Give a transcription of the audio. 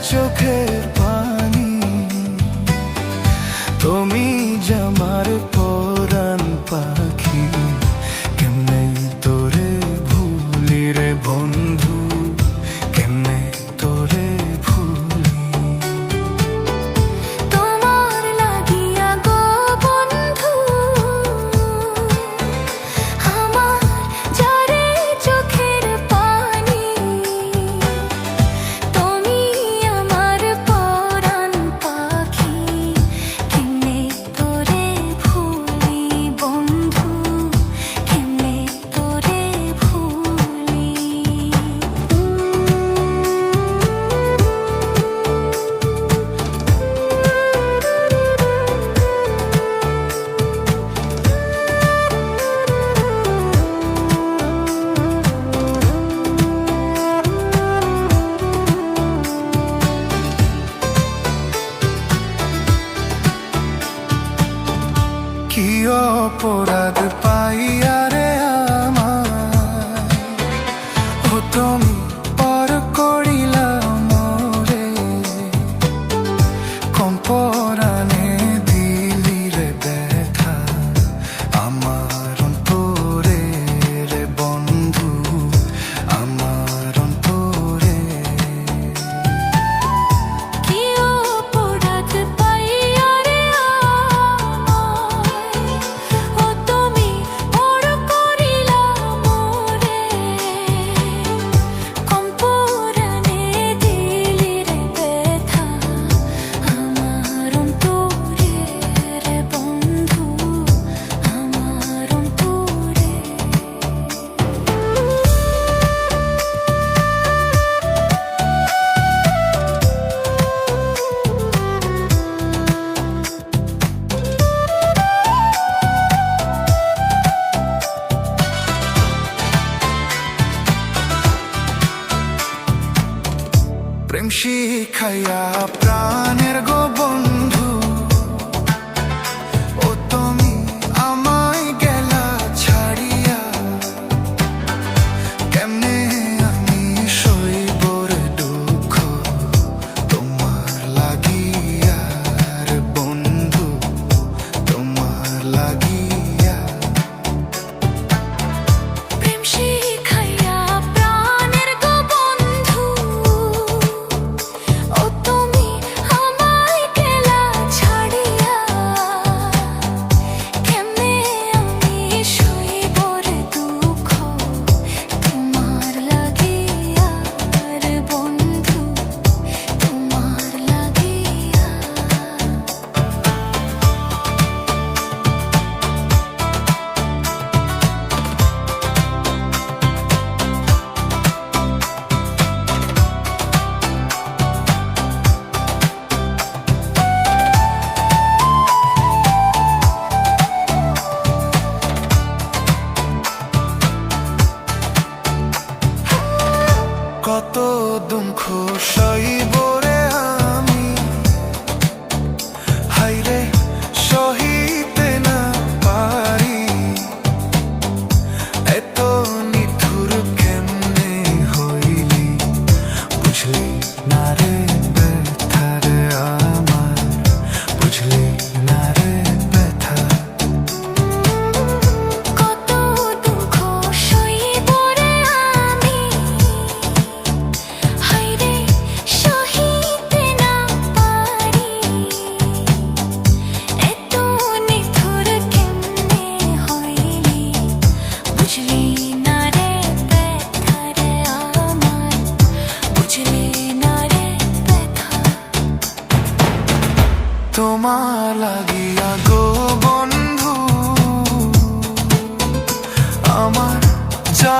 চোখের পানি তুমি জামার পরাণ পাখি কেমনে তোরে ভুলি রে বন্ধু কেমনে তোরে ভুলি তোমার লাগিয়া গো বন্ধু আমার ঝরে চোখের পানি তুমি আমার পরাণ পাখি কেমনে তোরে ভুলি বন্ধু কেমনে তোরে ভুলি কি অপরাধ পাইয়া রে আমায় ও তুমি পর করিলা মোরে কম্পরাণে দিলি রে ব্যথা আমার অন্তরে রে বন্ধু আমার অন্তরে কি অপরাধ পাইয়া রে আমায় ও তুমি বড় করিলা মোরে কম্পরাণে দিলি রে ব্যথা আমার অন্তরে রে বন্ধু আমার অন্তরে প্রেম শিখাইয়া প্রাণের গো বন্ধু ও তুমি আমায় গেলা ছাড়িয়া কেমনে আমি সইব রে দুঃখ তোমার লাগিয়া রে বন্ধু তোমার লাগিয়া প্রেম শিখাইয়া প্রাণের গো বন্ধু ও তুমি আমায় গেলা ছাড়িয়া কেমনে আমি সইব রে দুঃখ তোমার লাগিয়া রে বন্ধু তোমার লাগিয়া কত দুঃখ সইব রে আমি হাইরে সহিতে না পারি এত নিঠুর কেমনে হইলি বুঝলি না রে ব্যথা রে আমার বুঝলি না রে ব্যথা কত দুঃখ সইব রে আমি হায়রে সহিতে না পারি এত নিঠুর কেমনে হইলি বুঝলি না রে ব্যথা রে আমার বুঝলি না রে ব্যথা তোমার লাগিয়া গো বন্ধু আমার যা